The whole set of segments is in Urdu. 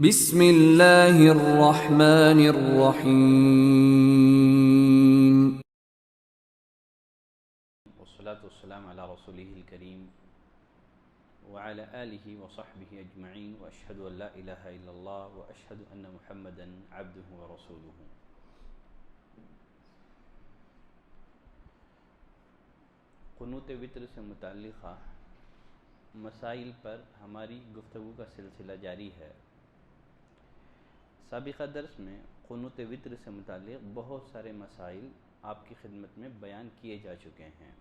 بسم اللہ الرحمن الرحیم والصلاة والسلام على رسوله الكريم وعلى آله وصحبه أجمعين وأشهد أن لا إله إلا الله وأشهد أن محمدا عبده ورسوله. قنوت وتر سے متعلقہ مسائل پر ہماری گفتگو کا سلسلہ جاری ہے. سابقہ درس میں قنوت وتر سے متعلق بہت سارے مسائل آپ کی خدمت میں بیان کیے جا چکے ہیں.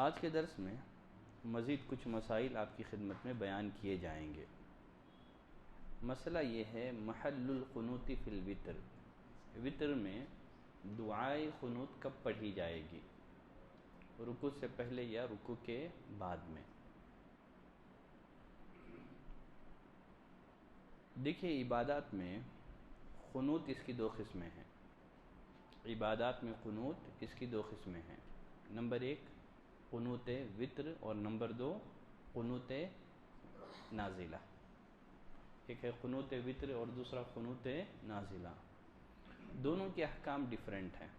آج کے درس میں مزید کچھ مسائل آپ کی خدمت میں بیان کیے جائیں گے. مسئلہ یہ ہے محل القنوت فی الوتر. وتر میں دعائے قنوت کب پڑھی جائے گی؟ رکوع سے پہلے یا رکوع کے بعد میں؟ دیکھیے، عبادات میں قنوت اس کی دو قسمیں ہیں. عبادات میں قنوت اس کی دو قسمیں ہیں. نمبر ایک قنوت وتر اور نمبر دو قنوت نازلہ. ایک ہے قنوت وتر اور دوسرا قنوت نازلہ. دونوں کے احکام ڈیفرنٹ ہیں،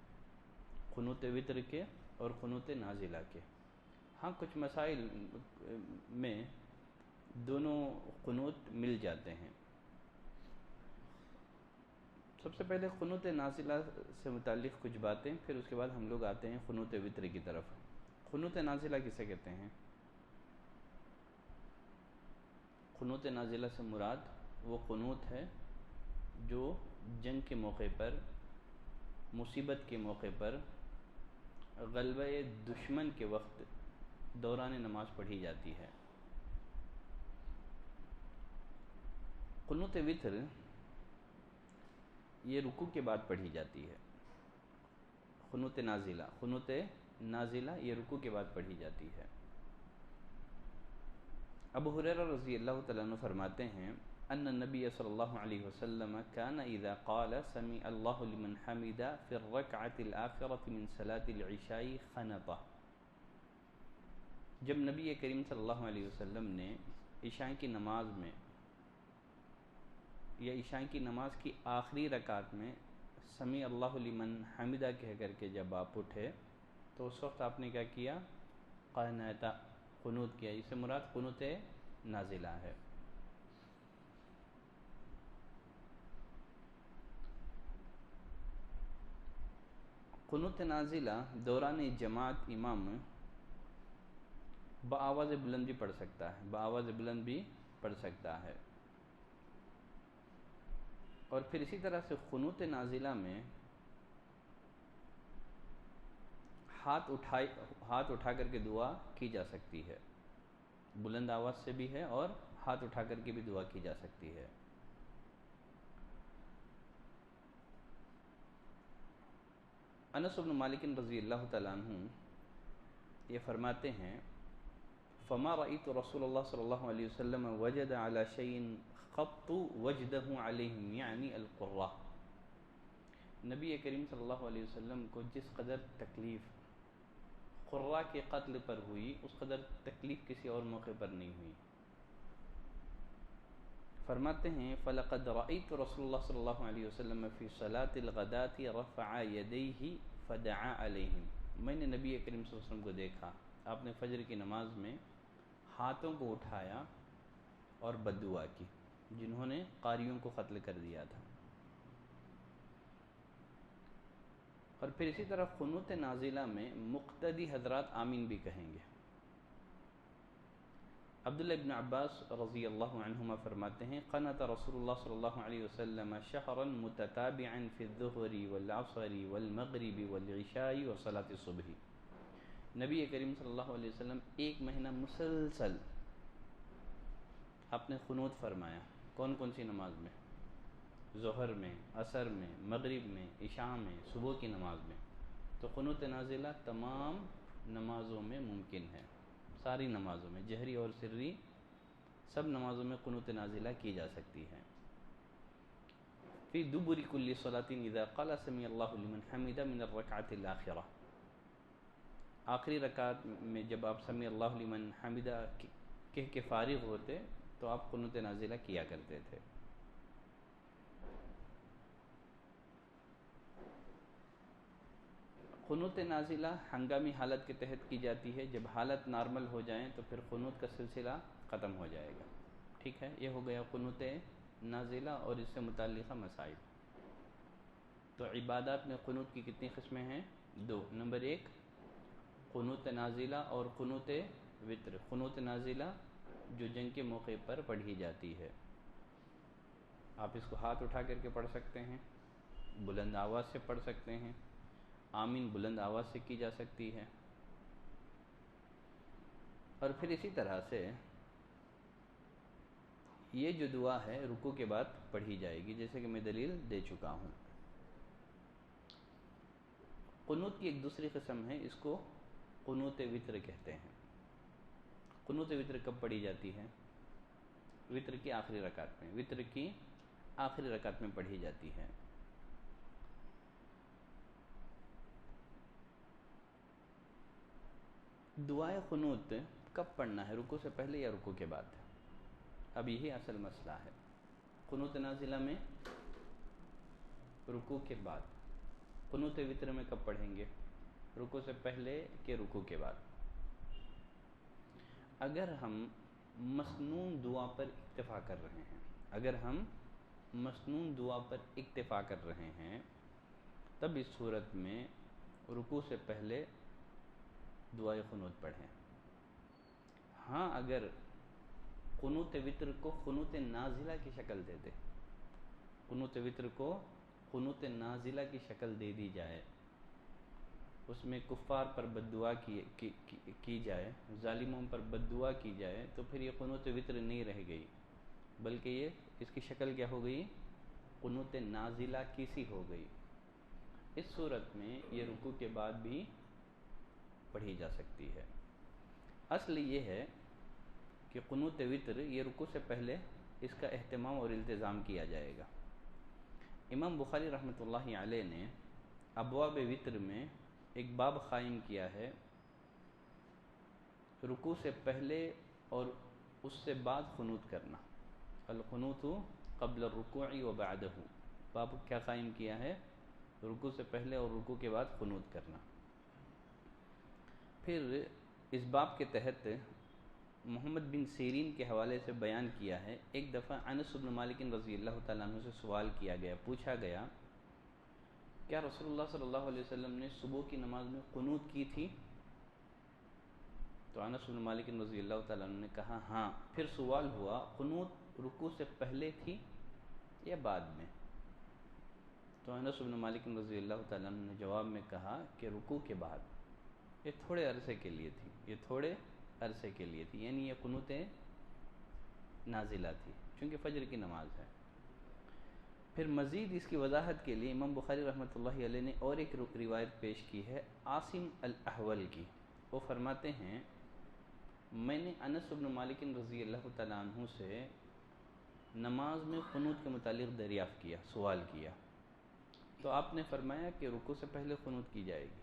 قنوت وتر کے اور قنوت نازلہ کے. ہاں، کچھ مسائل میں دونوں قنوت مل جاتے ہیں. سب سے پہلے قنوت نازلہ سے متعلق کچھ باتیں، پھر اس کے بعد ہم لوگ آتے ہیں قنوت وتر کی طرف. قنوت نازلہ کسے کہتے ہیں؟ قنوت نازلہ سے مراد وہ قنوت ہے جو جنگ کے موقع پر، مصیبت کے موقع پر، غلبہ دشمن کے وقت دوران نماز پڑھی جاتی ہے. قنوت وتر یہ رکوع کے بعد پڑھی جاتی ہے. قنوت نازلہ یہ رکوع کے بعد پڑھی جاتی ہے. ابو ہریرہ رضی اللہ تعالیٰ عنہ فرماتے ہیں ان النبی صلی اللہ علیہ وسلم کان اذا قال سمع اللہ لمن حمدہ فی الرکعۃ الآخرۃ من صلاۃ العشاء خنط. جب نبی کریم صلی اللہ علیہ وسلم نے عشاء کی نماز میں یا عشاء کی نماز کی آخری رکعت میں سمیع اللہ لمن حمدہ کہہ کر کے جب آپ اٹھے تو اس وقت آپ نے کیا کیا؟ قنط، قنوت کیا. اس سے مراد قنوت نازلہ ہے. قنوت نازلہ دوران جماعت امام بآواز بلند بھی پڑھ سکتا ہے. اور پھر اسی طرح سے قنوت نازلہ میں ہاتھ اٹھا کر کے دعا کی جا سکتی ہے. بلند آواز سے بھی ہے اور ہاتھ اٹھا کر کے بھی دعا کی جا سکتی ہے. انس بن مالک رضی اللہ تعالیٰ عنہ یہ فرماتے ہیں فما رأيت رسول اللہ صلی اللہ علیہ وسلم وجد على شيء قط وجده عليهم یعنی القراء. نبی کریم صلی اللہ علیہ وسلم کو جس قدر تکلیف قراء کے قتل پر ہوئی اس قدر تکلیف کسی اور موقع پر نہیں ہوئی. فرماتے ہیں فلقد رأيت رسول اللہ صلی اللہ علیہ وسلم فی صلاة الغداة رفع يديه فدعا علیہم. میں نے نبی کریم صلی اللہ علیہ وسلم کو دیکھا، آپ نے فجر کی نماز میں ہاتھوں کو اٹھایا اور بددعا کی جنہوں نے قاریوں کو قتل کر دیا تھا. اور پھر اسی طرح قنوت نازلہ میں مقتدی حضرات آمین بھی کہیں گے. عبداللہ ابن عباس رضی اللہ عنہما فرماتے ہیں قنت رسول اللہ صلی اللہ علیہ وسلم شہرا متتابعا فی الظہر والعصر والمغرب والعشاء وصلاۃ الصبح. نبی کریم صلی اللہ علیہ وسلم ایک مہینہ مسلسل آپ نے قنوت فرمایا. کون کون سی نماز میں؟ ظہر میں، عصر میں، مغرب میں، عشاء میں، صبح کی نماز میں. تو قنوت نازلہ تمام نمازوں میں ممکن ہے. ساری نمازوں میں، جہری اور سری، سب نمازوں میں قنوت نازلہ کی جا سکتی ہے. فی دبر کل صلاۃ اذا قال سمع اللہ لمن حمدہ من الرکعۃ الآخرہ. آخری رکعت میں جب آپ سمع اللہ لمن حمدہ کہہ کے فارغ ہوتے تو تو آپ قنوت نازلہ کیا کرتے تھے۔ قنوت نازلہ ہنگامی حالت کے تحت کی جاتی ہے، جب حالت نارمل ہو جائیں تو پھر قنوت کا سلسلہ ختم ہو جائے گا۔ ٹھیک ہے، یہ ہو گیا قنوت نازلہ اور اس سے متعلقہ مسائل۔ تو عبادات میں قنوت کی کتنی قسمیں ہیں؟ 2۔ نمبر 1 قنوت نازلہ اور قنوت وتر۔ قنوت نازلہ جو جنگ کے موقع پر پڑھی جاتی ہے، آپ اس کو ہاتھ اٹھا کر کے پڑھ سکتے ہیں، بلند آواز سے پڑھ سکتے ہیں، آمین بلند آواز سے کی جا سکتی ہے، اور پھر اسی طرح سے یہ جو دعا ہے رکوع کے بعد پڑھی جائے گی، جیسے کہ میں دلیل دے چکا ہوں۔ قنوت کی ایک دوسری قسم ہے، اس کو قنوت وتر کہتے ہیں۔ قنوت وتر کب پڑھی جاتی ہے؟ وتر کی آخری رکعت میں، وتر کی آخری رکعت میں پڑھی جاتی ہے۔ دعائے قنوت کب پڑھنا ہے، رکوع سے پہلے یا رکوع کے بعد؟ اب یہی اصل مسئلہ ہے۔ قنوت نازلہ میں رکوع کے بعد، قنوت وتر میں کب پڑھیں گے، رکوع سے پہلے کہ رکوع کے بعد؟ اگر ہم مسنون دعا پر اکتفا کر رہے ہیں، اگر ہم مسنون دعا پر اکتفا کر رہے ہیں تب اس صورت میں رکوع سے پہلے دعائے قنوت پڑھیں۔ ہاں اگر قنوت وتر کو قنوت نازلہ کی شکل دے دے، قنوت وتر کو قنوت نازلہ کی شکل دے دی جائے، اس میں کفار پر بد دعا کی جائے، ظالموں پر بد دعا کی جائے، تو پھر یہ قنوت وتر نہیں رہ گئی، بلکہ یہ اس کی شکل کیا ہو گئی، قنوت نازلہ کی سی ہو گئی۔ اس صورت میں یہ رکوع کے بعد بھی پڑھی جا سکتی ہے۔ اصل یہ ہے کہ قنوت وتر یہ رکوع سے پہلے اس کا اہتمام اور التزام کیا جائے گا۔ امام بخاری رحمۃ اللہ علیہ نے ابواب وتر میں ایک باب قائم کیا ہے، رکوع سے پہلے اور اس سے بعد قنوت کرنا، القنوت قبل الرکوع و بعدہ۔ باب کیا قائم کیا ہے؟ رکوع سے پہلے اور رکوع کے بعد قنوت کرنا۔ پھر اس باب کے تحت محمد بن سیرین کے حوالے سے بیان کیا ہے، ایک دفعہ انس بن مالک رضی اللہ تعالیٰ عنہ سے سوال کیا گیا، پوچھا گیا کیا رسول اللہ صلی اللہ علیہ وسلم نے صبح کی نماز میں قنوت کی تھی؟ تو انس بن مالک رضی اللہ تعالیٰ عنہ نے کہا ہاں۔ پھر سوال ہوا قنوت رکوع سے پہلے تھی یا بعد میں؟ تو انس بن مالک رضی اللہ تعالیٰ عنہ نے جواب میں کہا کہ رکوع کے بعد، یہ تھوڑے عرصے کے لیے تھی، یہ تھوڑے عرصے کے لیے تھی، یعنی یہ قنوت نازلہ تھی چونکہ فجر کی نماز ہے۔ پھر مزید اس کی وضاحت کے لیے امام بخاری رحمۃ اللہ علیہ نے اور ایک روایت پیش کی ہے عاصم الاحول کی۔ وہ فرماتے ہیں میں نے انس بن مالک رضی اللہ تعالیٰ عنہ سے نماز میں قنوت کے متعلق دریافت کیا، سوال کیا، تو آپ نے فرمایا کہ رکوع سے پہلے قنوت کی جائے گی۔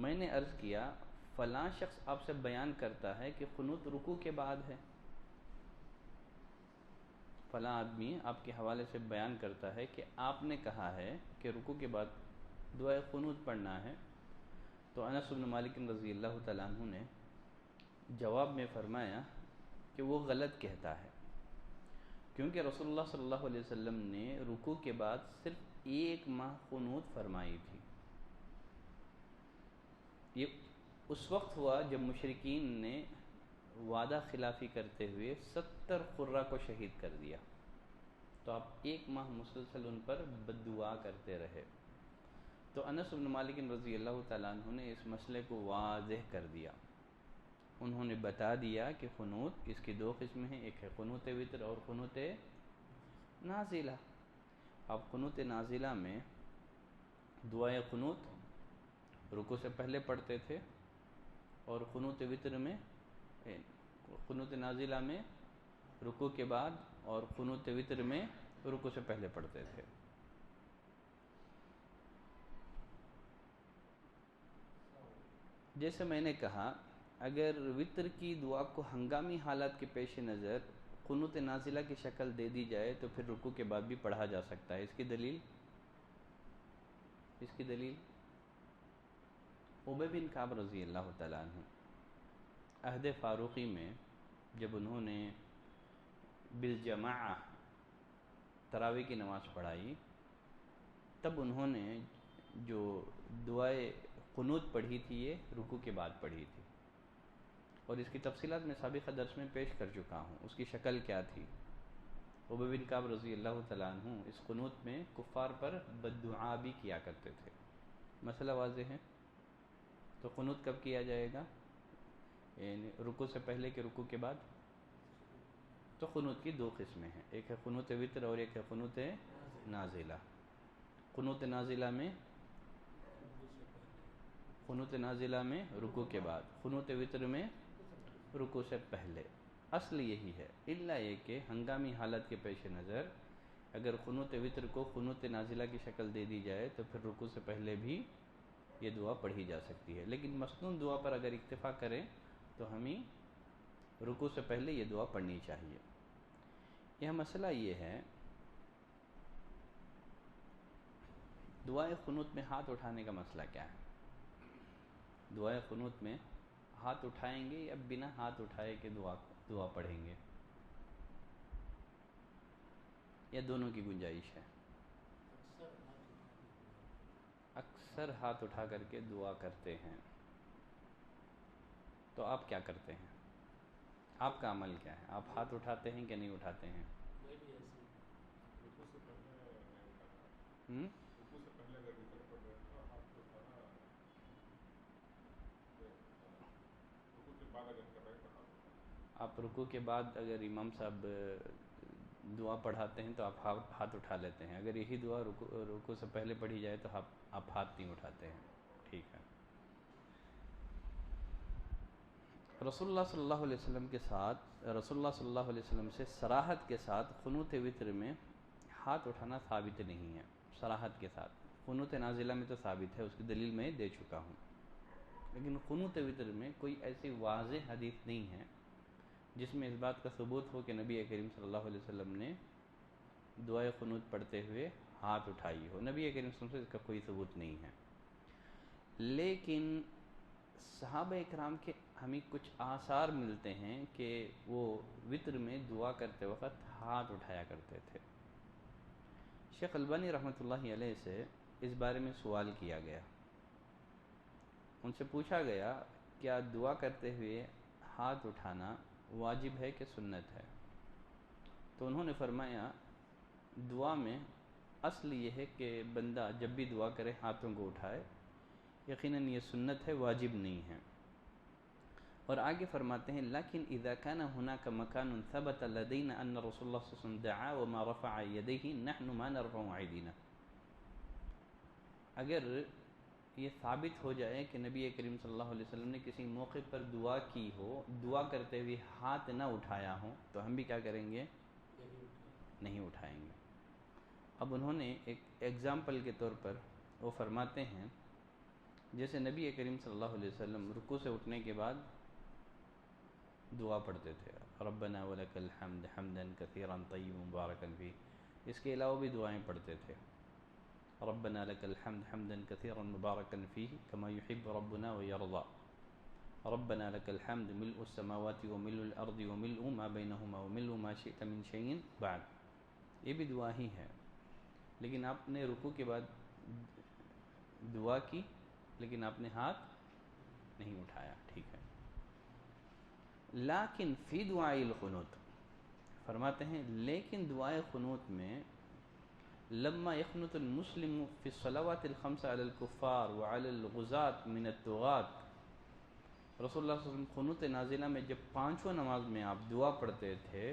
میں نے عرض کیا فلاں شخص آپ سے بیان کرتا ہے کہ قنوت رکوع کے بعد ہے، فلاں آدمی آپ کے حوالے سے بیان کرتا ہے کہ آپ نے کہا ہے کہ رکوع کے بعد دعائے قنوت پڑھنا ہے۔ تو انس بن مالک رضی اللہ تعالیٰ عنہ نے جواب میں فرمایا کہ وہ غلط کہتا ہے، کیونکہ رسول اللہ صلی اللہ علیہ وسلم نے رکوع کے بعد صرف 1 ماہ قنوت فرمائی تھی۔ یہ اس وقت ہوا جب مشرکین نے وعدہ خلافی کرتے ہوئے 70 قرہ کو شہید کر دیا، تو آپ 1 ماہ مسلسل ان پر بد دعا کرتے رہے۔ تو انس بن مالک رضی اللہ تعالیٰ عنہ نے اس مسئلے کو واضح کر دیا، انہوں نے بتا دیا کہ قنوت اس کی 2 قسمیں ہیں، ایک ہے قنوت وتر اور قنوت نازلہ۔ آپ قنوت نازلہ میں دعائے قنوت رکوع سے پہلے پڑھتے تھے، اور قنوت وتر میں قنوت نازلہ میں رکوع کے بعد اور قنوت وتر میں رکوع سے پہلے پڑھتے تھے۔ جیسے میں نے کہا اگر وطر کی دعا کو ہنگامی حالات کے پیش نظر قنوت نازلہ کی شکل دے دی جائے تو پھر رکوع کے بعد بھی پڑھا جا سکتا ہے. اس کی دلیل ابی بن کعب رضی اللہ تعالیٰ عنہ عہد فاروقی میں جب انہوں نے بالجماع تراویح کی نماز پڑھائی تب انہوں نے جو دعائے قنوت پڑھی تھی یہ رکوع کے بعد پڑھی تھی، اور اس کی تفصیلات میں سابقہ درس میں پیش کر چکا ہوں. اس کی شکل کیا تھی؟ ابی بن کعب رضی اللہ تعالیٰ عنہ اس قنوت میں کفار پر بددعا بھی کیا کرتے تھے. مسئلہ واضح ہے؟ تو قنوت کب کیا جائے گا؟ یعنی رکوع سے پہلے کہ رکوع کے بعد؟ تو قنوت کی دو قسمیں ہیں، ایک ہے قنوت وتر اور ایک ہے قنوت نازلہ. قنوت نازلہ میں رکوع کے بعد، قنوت وتر میں رکوع سے پہلے. اصل یہی ہے، الا یہ کہ ہنگامی حالت کے پیش نظر اگر قنوت وتر کو قنوت نازلہ کی شکل دے دی جائے تو پھر رکوع سے پہلے بھی یہ دعا پڑھی جا سکتی ہے. لیکن مسنون دعا پر اگر اکتفا کریں تو ہمیں رکوع سے پہلے یہ دعا پڑھنی چاہیے. یہ مسئلہ یہ ہے، دعائے قنوت میں ہاتھ اٹھانے کا مسئلہ کیا ہے؟ دعائے قنوت میں ہاتھ اٹھائیں گے یا بنا ہاتھ اٹھائے کے دعا پڑھیں گے، یا دونوں کی گنجائش ہے؟ اکثر ہاتھ اٹھا کر کے دعا کرتے ہیں. تو آپ کیا کرتے ہیں؟ آپ کا عمل کیا ہے؟ آپ ہاتھ اٹھاتے ہیں کہ نہیں اٹھاتے ہیں؟ آپ رکوع کے بعد اگر امام صاحب دعا پڑھاتے ہیں تو آپ ہاتھ اٹھا لیتے ہیں، اگر یہی دعا رکوع سے پہلے پڑھی جائے تو آپ ہاتھ نہیں اٹھاتے ہیں. ٹھیک ہے. رسول اللہ صلی اللہ علیہ وسلم کے ساتھ، رسول اللہ صلی اللہ علیہ وسلم سے صراحت کے ساتھ قنوت وتر میں ہاتھ اٹھانا ثابت نہیں ہے. صراحت کے ساتھ قنوت نازلہ میں تو ثابت ہے، اس کی دلیل میں دے چکا ہوں، لیکن قنوت وتر میں کوئی ایسی واضح حدیث نہیں ہے جس میں اس بات کا ثبوت ہو کہ نبی کریم صلی اللہ علیہ وسلم نے دعائے قنوت پڑھتے ہوئے ہاتھ اٹھائی ہو. نبی کریم صلی اللہ علیہ وسلم سے اس کا کوئی ثبوت نہیں ہے. لیکن صحابہ اکرام کے ہمیں کچھ آثار ملتے ہیں کہ وہ وتر میں دعا کرتے وقت ہاتھ اٹھایا کرتے تھے. شیخ البانی رحمۃ اللہ علیہ سے اس بارے میں سوال کیا گیا، ان سے پوچھا گیا کیا دعا کرتے ہوئے ہاتھ اٹھانا واجب ہے کہ سنت ہے؟ تو انہوں نے فرمایا دعا میں اصل یہ ہے کہ بندہ جب بھی دعا کرے ہاتھوں کو اٹھائے، یقیناً یہ سنت ہے، واجب نہیں ہے. اور آگے فرماتے ہیں لیکن اذا كان هناك مكان ثبت لدينا ان رسول الله صلی اللہ علیہ وسلم دعا وما رفع يديه نحن ما نرفع ايدينا. اگر یہ ثابت ہو جائے کہ نبی کریم صلی اللہ علیہ وسلم نے کسی موقع پر دعا کی ہو، دعا کرتے ہوئے ہاتھ نہ اٹھایا ہو، تو ہم بھی کیا کریں گے؟ نہیں اٹھائیں گے. اب انہوں نے ایک ایگزامپل کے طور پر وہ فرماتے ہیں جیسے نبی کریم صلی اللہ علیہ وسلم رکوع سے اٹھنے کے بعد دعا پڑھتے تھے، ربنا ولک الحمد حمدا کثیرا طیبا مبارکا فیہ. اس کے علاوہ بھی دعائیں پڑھتے تھے، ربنا لک الحمد حمدا کثیرا مبارکا فیہ کما یحب ربنا ویرضى، ربنا لک الحمد ملء السماوات وملء الارض وملء ما بینہما وملء ما شئت من شیء بعد. یہ بھی دعا ہی ہے، لیکن آپ نے رکوع کے بعد دعا کی لیکن آپ نے ہاتھ نہیں اٹھایا. ٹھیک ہے. لیکن فی دعاء القنوت فرماتے ہیں لیکن دعائے قنوت میں لما يقنط المسلم في الصلوات الخمس على الكفار وعلى الغزاة من الطغاة. رسول اللہ صلی اللہ علیہ وسلم قنوت نازلہ میں جب پانچوں نماز میں آپ دعا پڑھتے تھے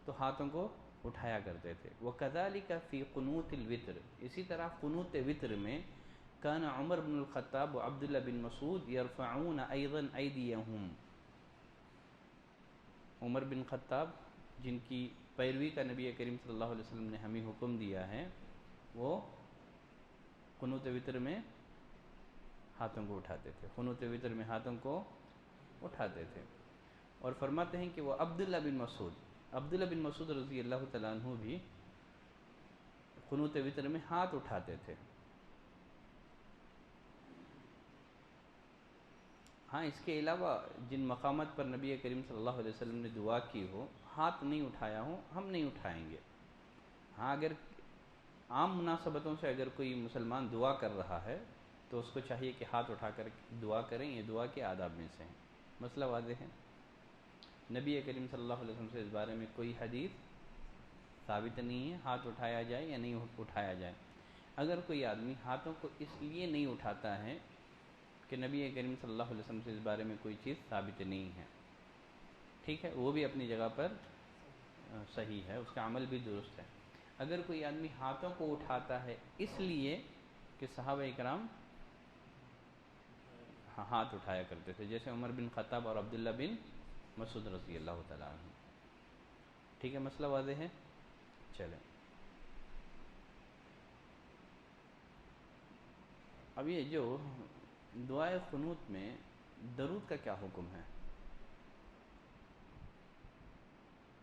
تو ہاتھوں کو اٹھایا کرتے تھے. وكذلك في قنوت الوتر، اسی طرح قنوت وتر میں كان عمر بن الخطاب وعبد الله بن مسعود يرفعون ايضا ايديهم. عمر بن خطاب جن کی پیروی کا نبی کریم صلی اللہ علیہ وسلم نے ہمیں حکم دیا ہے، وہ قنوت وتر میں ہاتھوں کو اٹھاتے تھے. قنوت وتر میں ہاتھوں کو اٹھاتے تھے. اور فرماتے ہیں کہ وہ عبداللہ بن مسعود رضی اللہ تعالیٰ عنہ بھی قنوت وتر میں ہاتھ اٹھاتے تھے. ہاں اس کے علاوہ جن مقامات پر نبی کریم صلی اللہ علیہ وسلم نے دعا کی ہو، ہاتھ نہیں اٹھایا ہو، ہم نہیں اٹھائیں گے. ہاں اگر عام مناسبتوں سے اگر کوئی مسلمان دعا کر رہا ہے تو اس کو چاہیے کہ ہاتھ اٹھا کر دعا کریں، یہ دعا کے آداب میں سے ہیں. مسئلہ واضح ہے. نبی کریم صلی اللہ علیہ وسلم سے اس بارے میں کوئی حدیث ثابت نہیں ہے ہاتھ اٹھایا جائے یا نہیں اٹھایا جائے. اگر کوئی آدمی ہاتھوں کو اس لیے نہیں اٹھاتا ہے کہ نبی کریم صلی اللہ علیہ وسلم سے اس بارے میں کوئی چیز ثابت نہیں ہے، ٹھیک ہے، وہ بھی اپنی جگہ پر صحیح ہے، اس کا عمل بھی درست ہے. اگر کوئی آدمی ہاتھوں کو اٹھاتا ہے اس لیے کہ صحابہ اکرام ہاتھ اٹھایا کرتے تھے، جیسے عمر بن خطاب اور عبداللہ بن مسعود رضی اللہ تعالیٰ عنہ. ٹھیک ہے، مسئلہ واضح ہے. چلیں اب یہ جو دعائے قنوت میں درود کا کیا حکم ہے؟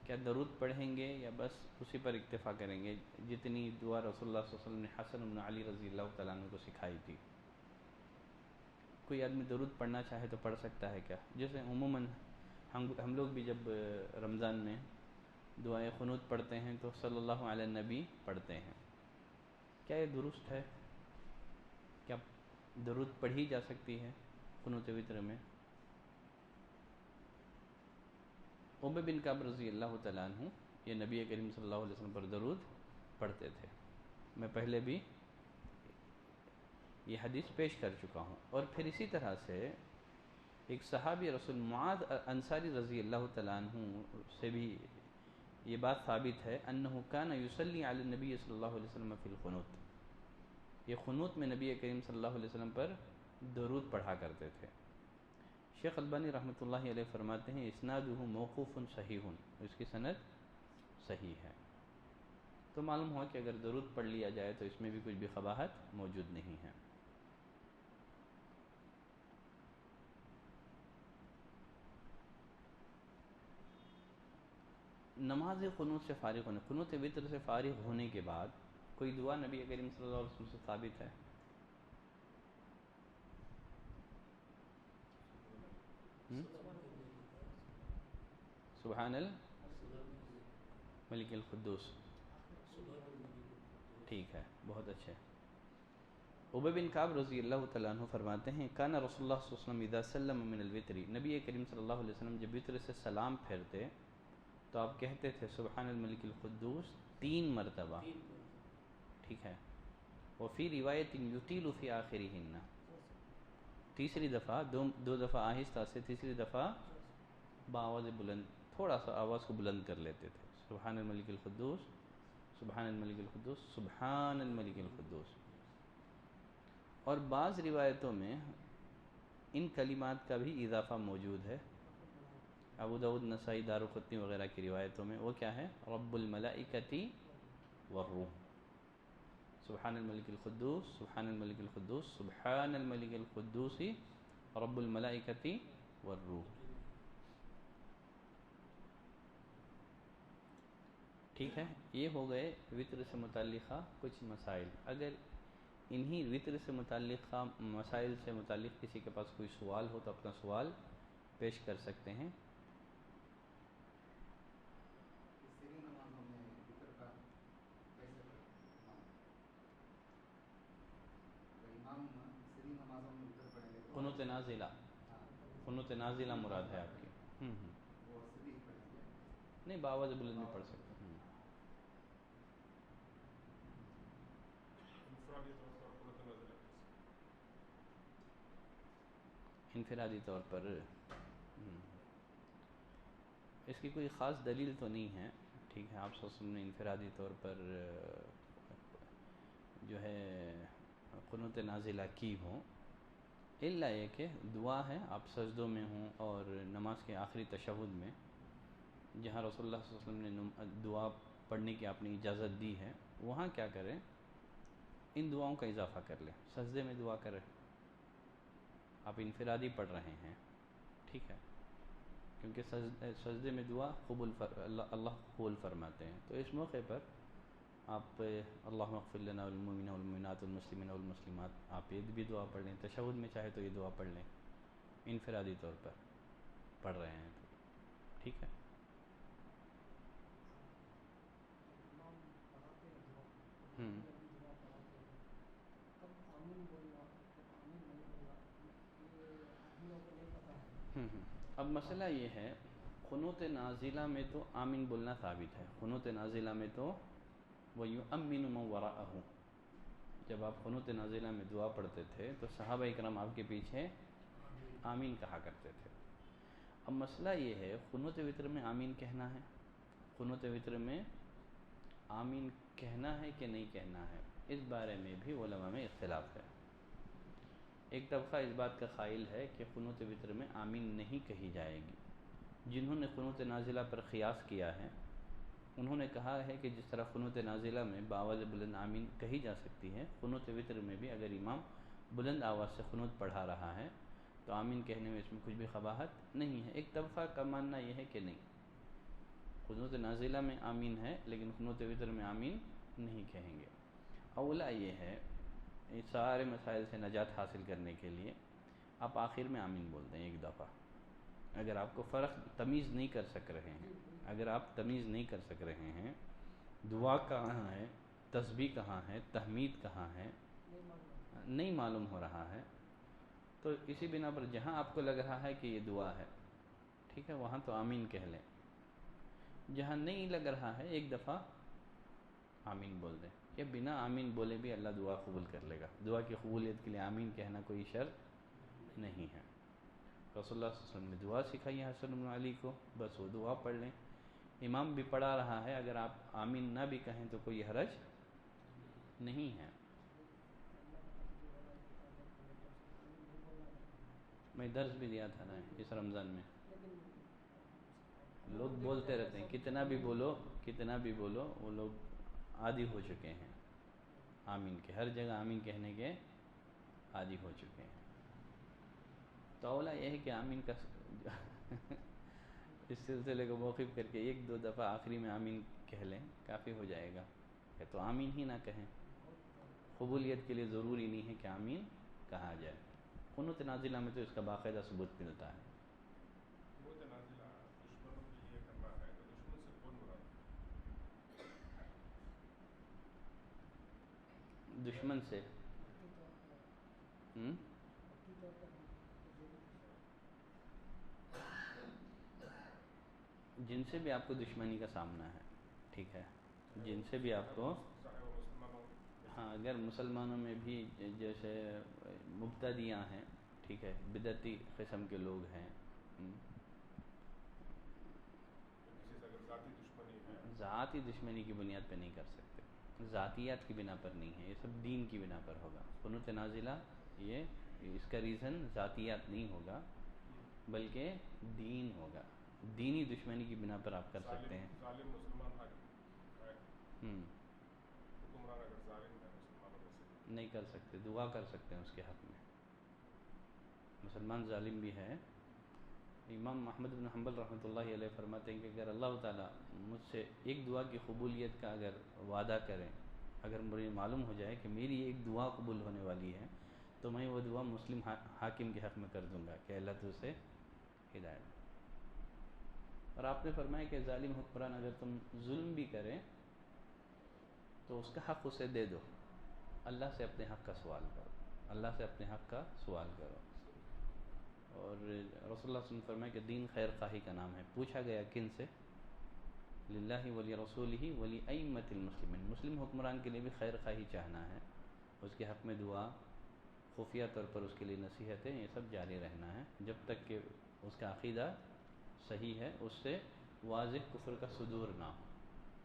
کیا درود پڑھیں گے یا بس اسی پر اکتفا کریں گے جتنی دعا رسول اللہ صلی اللہ علیہ وسلم نے حسن بن علی رضی اللہ تعالیٰ عنہ کو سکھائی تھی؟ کوئی آدمی درود پڑھنا چاہے تو پڑھ سکتا ہے کیا؟ جیسے عموماً ہم لوگ بھی جب رمضان میں دعائے قنوت پڑھتے ہیں تو صلی اللہ علیہ نبی پڑھتے ہیں. کیا یہ درست ہے؟ کیا درود پڑھی جا سکتی ہے قنوت وتر میں؟ ابی بن کعب رضی اللہ تعالیٰ عنہ یہ نبی کریم صلی اللہ علیہ وسلم پر درود پڑھتے تھے. میں پہلے بھی یہ حدیث پیش کر چکا ہوں. اور پھر اسی طرح سے ایک صحابی رسول معاذ انصاری رضی اللہ تعالیٰ عنہ سے بھی یہ بات ثابت ہے انہ کان یصلی علی النبی صلی اللہ علیہ وسلم فی القنوت. یہ قنوت میں نبی کریم صلی اللہ علیہ وسلم پر درود پڑھا کرتے تھے. شیخ البانی رحمۃ اللہ علیہ فرماتے ہیں اسنادہ موقوف صحیح، اس کی سند صحیح ہے. تو معلوم ہوا کہ اگر درود پڑھ لیا جائے تو اس میں بھی کچھ بھی قباحت موجود نہیں ہے. نماز قنوت سے فارغ ہونے، قنوت وتر سے فارغ ہونے کے بعد کوئی دعا نبی کریم صلی اللہ علیہ وسلم سے ثابت ہے؟ سبحان الملک القدوس. ٹھیک ہے، بہت اچھے. ابی بن کعب رضی اللہ تعالیٰ عنہ فرماتے ہیں کان رسول اللہ صلی اللہ علیہ وسلم اذا سلم من الوتر، نبی کریم صلی اللہ علیہ وسلم جب وتر سے سلام پھیرتے تو آپ کہتے تھے سبحان الملک القدوس 3 مرتبہ. ٹھیک ہے. وفی روایت یطیل فی آخرہن، تیسری دفعہ دو دفعہ آہستہ سے، تیسری دفعہ بآواز بلند، تھوڑا سا آواز کو بلند کر لیتے تھے. سبحان الملک القدوس، سبحان الملک القدوس، سبحان الملک القدوس. اور بعض روایتوں میں ان کلمات کا بھی اضافہ موجود ہے. ابو داؤد، نسائی، دارقطنی وغیرہ کی روایتوں میں وہ کیا ہے؟ رب الملائکۃ والروح. سبحان الملک القدوس، سبحان الملک القدوس، سبحان الملک القدوس رب الملائکۃ والروح. ٹھیک ہے، یہ ہو گئے وتر سے متعلقہ کچھ مسائل. اگر انہی وتر سے متعلقہ مسائل سے متعلق کسی کے پاس کوئی سوال ہو تو اپنا سوال پیش کر سکتے ہیں. قنوت نازلہ، قنوت نازلہ مراد ہے آپ کی. نہیں، بآواز بلند بھی پڑھ سکتے ہیں. انفرادی طور پر اس کی کوئی خاص دلیل تو نہیں ہے. ٹھیک ہے، آپ صلی اللہ علیہ وسلم نے انفرادی طور پر جو ہے قنوت نازلہ کی ہوں، الا یہ کہ دعا ہے، آپ سجدوں میں ہوں اور نماز کے آخری تشہد میں جہاں رسول اللہ صلی اللہ علیہ وسلم نے دعا پڑھنے کی آپ نے اجازت دی ہے، وہاں کیا کریں، ان دعاؤں کا اضافہ کر لیں. سجدے میں دعا کریں، آپ انفرادی پڑھ رہے ہیں، ٹھیک ہے، کیونکہ سجدے میں دعا اللہ قبول فرماتے ہیں. تو اس موقع پر آپ اللہم اغفر لنا والمؤمنین والمؤمنات والمسلمین والمسلمات آپ یہ بھی دعا پڑھ لیں. تشہد میں چاہے تو یہ دعا پڑھ لیں، انفرادی طور پر پڑھ رہے ہیں تو ٹھیک ہے. ہوں اب مسئلہ یہ ہے، قنوت نازلہ میں تو آمین بولنا ثابت ہے. قنوت نازلہ میں تو وَيُؤَمِّنُ مَن وَرَاءَهُ، جب آپ قنوت نازلہ میں دعا پڑھتے تھے تو صحابہ اکرام آپ کے پیچھے آمین کہا کرتے تھے. اب مسئلہ یہ ہے قنوت وتر میں آمین کہنا ہے، قنوت وتر میں آمین کہنا ہے کہ نہیں کہنا ہے، اس بارے میں بھی علماء میں اختلاف ہے. ایک طبقہ اس بات کا قائل ہے کہ قنوت وتر میں آمین نہیں کہی جائے گی. جنہوں نے قنوت نازلہ پر قیاس کیا ہے انہوں نے کہا ہے کہ جس طرح قنوت نازلہ میں بآواز بلند آمین کہی جا سکتی ہے، قنوت وتر میں بھی اگر امام بلند آواز سے قنوت پڑھا رہا ہے تو آمین کہنے میں اس میں کچھ بھی قباحت نہیں ہے. ایک طبقہ کا ماننا یہ ہے کہ نہیں، قنوت نازلہ میں آمین ہے لیکن قنوت وتر میں آمین نہیں کہیں گے. اولا یہ ہے ان سارے مسائل سے نجات حاصل کرنے کے لیے آپ آخر میں آمین بول دیں ایک دفعہ. اگر آپ کو تمیز نہیں کر سک رہے ہیں، اگر آپ تمیز نہیں کر سک رہے ہیں دعا کہاں ہے، تسبیح کہاں ہے، تحمید کہاں ہے، نہیں معلوم ہو رہا ہے، تو اسی بنا پر جہاں آپ کو لگ رہا ہے کہ یہ دعا ہے ٹھیک ہے وہاں تو آمین کہہ لیں. جہاں نہیں لگ رہا ہے ایک دفعہ آمین بول دیں. کہ بنا آمین بولے بھی اللہ دعا قبول کر لے گا. دعا کی قبولیت کے لیے آمین کہنا کوئی شرط نہیں ہے. رسول اللہ صلی اللہ علیہ وسلم نے دعا سکھائی ہے حسن بن علی کو، بس وہ دعا پڑھ لیں. امام بھی پڑھا رہا ہے، اگر آپ آمین نہ بھی کہیں تو کوئی حرج نہیں ہے. میں درس بھی دیا تھا نا اس رمضان میں، لوگ بولتے رہتے ہیں کتنا بھی بولو کتنا بھی بولو، وہ لوگ عادی ہو چکے ہیں آمین کے، ہر جگہ آمین کہنے کے عادی ہو چکے ہیں. تو اولا یہ ہے کہ آمین کا اس سلسلے کو موقف کر کے ایک دو دفعہ آخری میں آمین کہہ لیں کافی ہو جائے گا. کہ تو آمین ہی نہ کہیں، قبولیت کے لیے ضروری نہیں ہے کہ آمین کہا جائے. قنوت نازلہ میں تو اس کا باقاعدہ ثبوت ملتا ہے. دشمن سے جن سے بھی آپ کو دشمنی کا سامنا ہے ٹھیک ہے، جن سے بھی آپ کو، ہاں اگر مسلمانوں میں بھی جیسے مبتدیاں ہیں ٹھیک ہے، بدعتی قسم کے لوگ ہیں، ذاتی دشمنی کی بنیاد پہ نہیں کر سکتے، ذاتیات کی بنا پر نہیں ہے، یہ سب دین کی بنا پر ہوگا. قنوت نازلہ یہ اس کا ریزن ذاتیات نہیں ہوگا بلکہ دین ہوگا. دینی دشمنی کی بنا پر آپ کر سکتے ہیں. ظالم مسلمان نہیں کر سکتے، دعا کر سکتے ہیں اس کے حق میں. مسلمان ظالم بھی ہے. امام احمد بن حنبل رحمۃ اللہ علیہ فرماتے ہیں کہ اگر اللہ تعالیٰ مجھ سے ایک دعا کی قبولیت کا اگر وعدہ کریں، اگر مجھے معلوم ہو جائے کہ میری ایک دعا قبول ہونے والی ہے تو میں وہ دعا مسلم حاکم کے حق میں کر دوں گا کہ اللہ تو اسے ہدایت. اور آپ نے فرمایا کہ ظالم حکمران اگر تم ظلم بھی کریں تو اس کا حق اسے دے دو، اللہ سے اپنے حق کا سوال کرو، اللہ سے اپنے حق کا سوال کرو. اور رسول اللہ صلی اللہ علیہ وسلم فرمایا کہ دین خیر خواہی کا نام ہے. پوچھا گیا کن سے؟ للہ ولی رسولہ ولی ائمۃ المسلمین، مسلم حکمران کے لیے بھی خیر خواہی چاہنا ہے، اس کے حق میں دعا، خفیہ طور پر اس کے لیے نصیحتیں، یہ سب جاری رہنا ہے جب تک کہ اس کا عقیدہ صحیح ہے، اس سے واضح کفر کا صدور نہ ہو،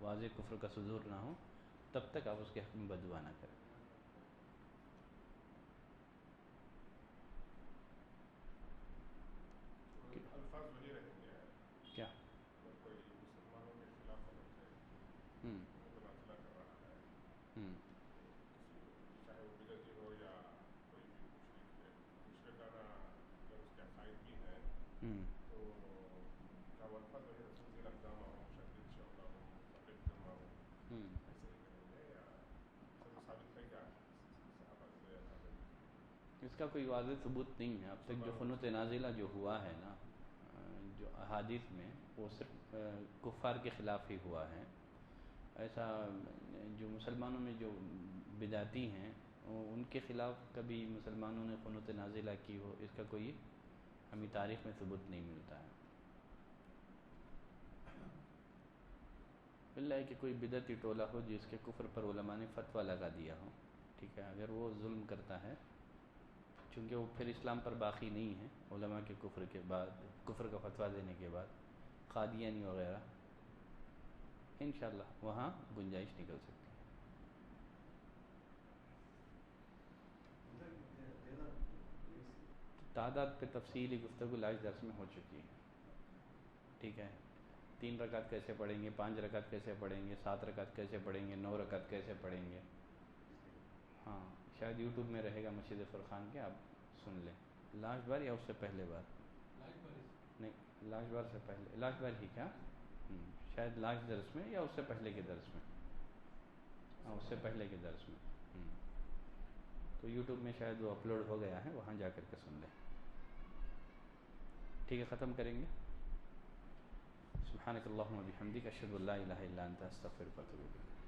واضح کفر کا صدور نہ ہو تب تک آپ اس کے حق میں بددعا نہ کریں. الفاظ وہی رہیں گے کیا؟ اگر کوئی مسلمانوں کے خلاف عمل کرے، متنازلہ کر رہا ہے، چاہے وہ بدعتی ہو یا کوئی بھی مشرک ہے، مشرکانہ اگر اس کے عقائد بھی ہیں تو اس کا کوئی واضح ثبوت نہیں ہے اب تک. جو قنوت نازلہ جو ہوا ہے نا جو احادیث میں وہ صرف کفار کے خلاف ہی ہوا ہے. ایسا جو مسلمانوں میں جو بدعتی ہیں ان کے خلاف کبھی مسلمانوں نے قنوت نازلہ کی ہو اس کا کوئی ہمیں تاریخ میں ثبوت نہیں ملتا ہے. اللہ ہے کہ کوئی بدعتی ٹولہ ہو جس کے کفر پر علماء نے فتویٰ لگا دیا ہو. ٹھیک ہے, اگر وہ ظلم کرتا ہے چونکہ وہ پھر اسلام پر باقی نہیں ہے علماء کے کفر کے بعد, کفر کا فتویٰ دینے کے بعد, قادیانی وغیرہ, انشاءاللہ وہاں گنجائش نکل سکتی ہے. تعداد پہ تفصیلی گفتگو لاج درس میں ہو چکی ہے. ٹھیک ہے, 3 رکعت کیسے پڑھیں گے, 5 رکعت کیسے پڑھیں گے, 7 رکعت کیسے پڑھیں گے, 9 رکعت کیسے پڑھیں گے. ہاں شاید یوٹیوب میں رہے گا مسجد فرقان کے, آپ سن لیں. لاسٹ بار یا اس سے پہلے بار؟ نہیں لاسٹ بار سے پہلے, لاسٹ بار ہی کیا شاید لاسٹ درس میں یا اس سے پہلے کے درس میں. ہاں اس سے پہلے کے درس میں. تو یوٹیوب میں شاید وہ اپلوڈ ہو گیا ہے, وہاں جا کر کے سن لیں. ٹھیک ہے, ختم کریں گے. سبحانک اللہم و بحمدک اشہد ان لا الہ الا انت استغفرک و اتوب الیک.